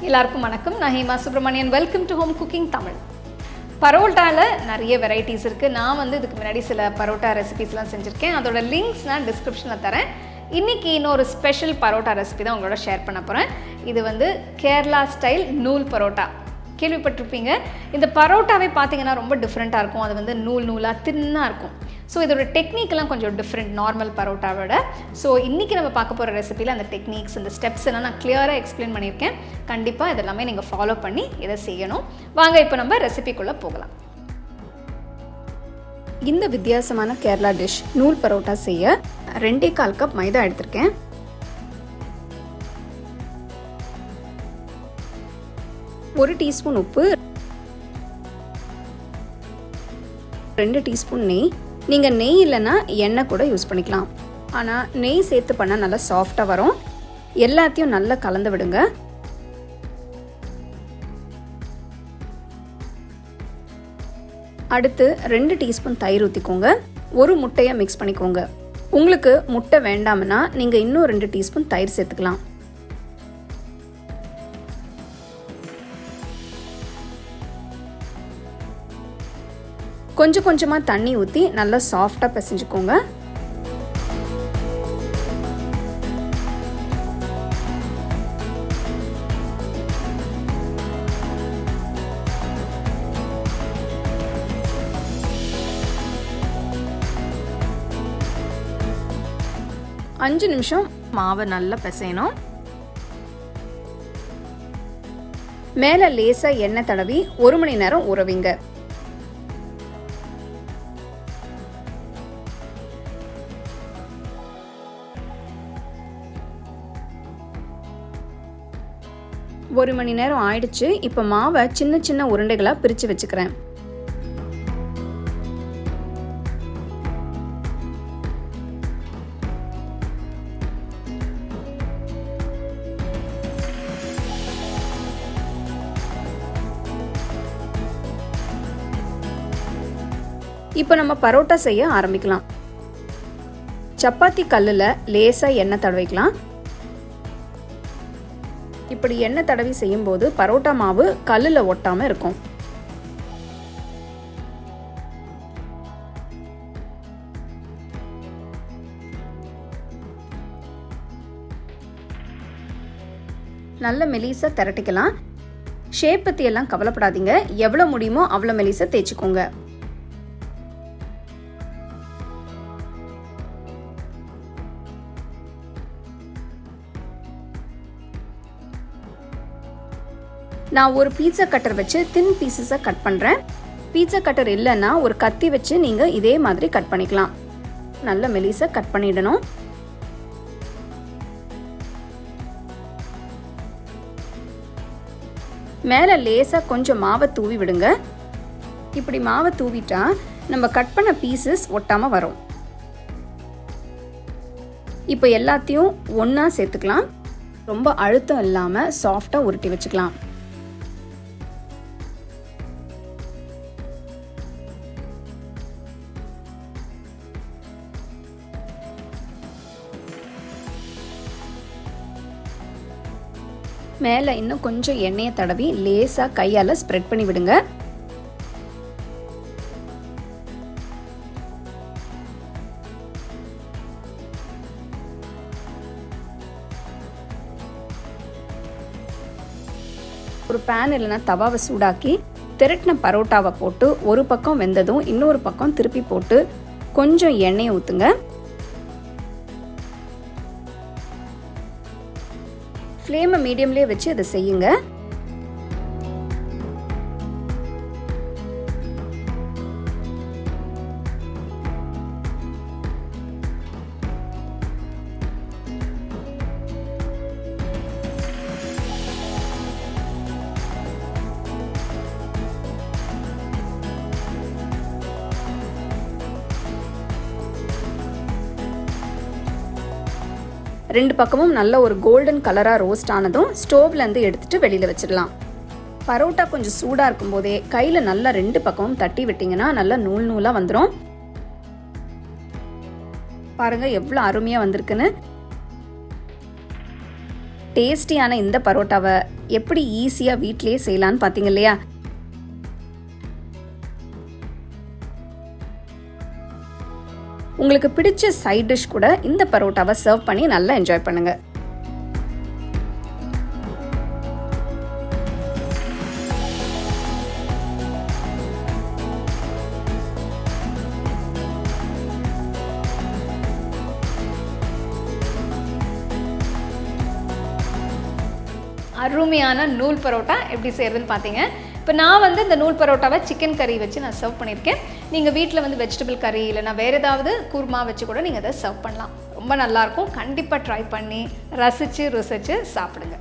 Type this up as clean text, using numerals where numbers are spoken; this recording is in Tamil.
எல்லாருக்கும் வணக்கம். நான் Hema Subramanian. Welcome to home cooking Tamil. பரோட்டாவில் நிறைய வெரைட்டிஸ் இருக்குது. நான் இதுக்கு முன்னாடி சில பரோட்டா ரெசிபிஸ்லாம் செஞ்சுருக்கேன். அதோட லிங்க்ஸ் நான் டிஸ்கிரிப்ஷனில் தரேன். இன்றைக்கி இன்னொரு ஸ்பெஷல் பரோட்டா ரெசிபி தான் உங்களோட ஷேர் பண்ண போகிறேன். இது கேரளா ஸ்டைல் நூல் பரோட்டா. கேள்விப்பட்டிருப்பீங்க. இந்த பரோட்டாவே பார்த்தீங்கன்னா ரொம்ப டிஃப்ரெண்ட்டாக இருக்கும். அது நூலாக தின்னாக இருக்கும். ஸோ இதோட டெக்னிக்கெல்லாம் கொஞ்சம் டிஃப்ரெண்ட் நார்மல் பரோட்டாவோட. ஸோ இன்றைக்கி நம்ம பார்க்க போகிற ரெசிபியில் அந்த டெக்னிக்ஸ், இந்த ஸ்டெப்ஸ் எல்லாம் நான் கிளியராக எக்ஸ்பிளைன் பண்ணியிருக்கேன். கண்டிப்பாக இதெல்லாமே நீங்கள் ஃபாலோ பண்ணி இதை செய்யணும். வாங்க இப்போ நம்ம ரெசிபிக்குள்ளே போகலாம். இந்த வித்தியாசமான கேரளா டிஷ் நூல் பரோட்டா செய்ய 2.25 கப் மைதா எடுத்திருக்கேன். 1 டீஸ்பூன் உப்பு, 2 டீஸ்பூன் நெய். நீங்கள் நெய் இல்லைன்னா எண்ணெய் கூட யூஸ் பண்ணிக்கலாம். ஆனால் நெய் சேர்த்து பண்ணால் நல்லா சாஃப்டாக வரும். எல்லாத்தையும் நல்லா கலந்து விடுங்க. அடுத்து 2 டீஸ்பூன் தயிர் ஊற்றிக்கோங்க. ஒரு முட்டையை மிக்ஸ் பண்ணிக்கோங்க. உங்களுக்கு முட்டை வேண்டாம்னா நீங்கள் இன்னும் 2 டீஸ்பூன் தயிர் சேர்த்துக்கலாம். கொஞ்சம் கொஞ்சமாக தண்ணி ஊற்றி நல்லா சாஃப்டாக பிசைஞ்சுக்கோங்க. அஞ்சு நிமிஷம் மாவை நல்லா பிசையணும். மேலே லேசாக எண்ணெய் தடவி 1 மணி நேரம் ஊற வைங்க. ஒரு மணி நேரம் ஆயிடுச்சு. இப்போ மாவை சின்ன சின்ன உருண்டைகளாக பிரித்து வச்சுக்கிறேன். இப்போ நம்ம பரோட்டா செய்ய ஆரம்பிக்கலாம். சப்பாத்தி கல்லில் லேசாக எண்ணெய் தடவிக்கலாம். இப்படி எண்ணெய் தடவி செய்யும்போது பரோட்டா மாவு கல்லில் ஒட்டாமல் இருக்கும். நல்ல மெலிசா திரட்டிக்கலாம். ஷேப் பற்றி எல்லாம் கவலைப்படாதீங்க. எவ்வளோ முடியுமோ அவ்வளோ மெலிசா தேய்ச்சிக்கோங்க. நான் ஒரு பீட்சா கட்டர் வச்சு தின் பீசஸாக கட் பண்ணுறேன். பீட்சா கட்டர் இல்லைன்னா ஒரு கத்தி வச்சு நீங்கள் இதே மாதிரி கட் பண்ணிக்கலாம். நல்ல மெலிசாக கட் பண்ணிடணும். மேலே லேசாக கொஞ்சம் மாவை தூவி விடுங்க. இப்படி மாவை தூவிட்டா நம்ம கட் பண்ண பீசஸ் ஒட்டாமல் வரும். இப்போ எல்லாத்தையும் ஒன்றா சேர்த்துக்கலாம். ரொம்ப அழுத்தம் இல்லாமல் சாஃப்டாக உருட்டி வச்சுக்கலாம். மேலே இன்னும் கொஞ்சம் எண்ணெயை தடவி லேசாக கையால் ஸ்ப்ரெட் பண்ணி விடுங்க. ஒரு பேன் இல்லைன்னா தவாவை சூடாக்கி திரட்டின பரோட்டாவை போட்டு ஒரு பக்கம் வெந்ததும் இன்னொரு பக்கம் திருப்பி போட்டு கொஞ்சம் எண்ணெயை ஊற்றுங்க. ஃப்ளேமை மீடியம்லேயே வச்சு அதை செய்யுங்க. ரெண்டு பக்கமும் நல்ல ஒரு கோல்டன் கலராக ரோஸ்ட் ஆனதும் ஸ்டோவ்லேருந்து எடுத்துகிட்டு வெளியில் வச்சிடலாம். பரோட்டா கொஞ்சம் சூடாக இருக்கும் போதே கையில் நல்லா 2 பக்கமும் தட்டி விட்டிங்கன்னா நல்லா நூல் நூலாக வந்துடும். பாருங்கள் எவ்வளோ அருமையாக வந்திருக்குன்னு. டேஸ்டியான இந்த பரோட்டாவை எப்படி ஈஸியாக வீட்டிலேயே செய்யலான்னு பார்த்தீங்க இல்லையா? உங்களுக்கு பிடிச்ச சைட் டிஷ் கூட இந்த பரோட்டாவை சர்வ் பண்ணி நல்லா என்ஜாய் பண்ணுங்க. அருமையான நூல் பரோட்டா எப்படி செய்யறதுன்னு பார்த்தீங்க. இப்போ நான் வந்து இந்த நூல் பரோட்டாவை சிக்கன் கறி வச்சு நான் சர்வ் பண்ணியிருக்கேன். நீங்கள் வீட்டில் வந்து வெஜிடபிள் கறி இல்லைனா வேறு ஏதாவது குருமா வச்சு கூட நீங்கள் அதை சர்வ் பண்ணலாம். ரொம்ப நல்லாயிருக்கும். கண்டிப்பாக ட்ரை பண்ணி ரசித்து ருசித்து சாப்பிடுங்க.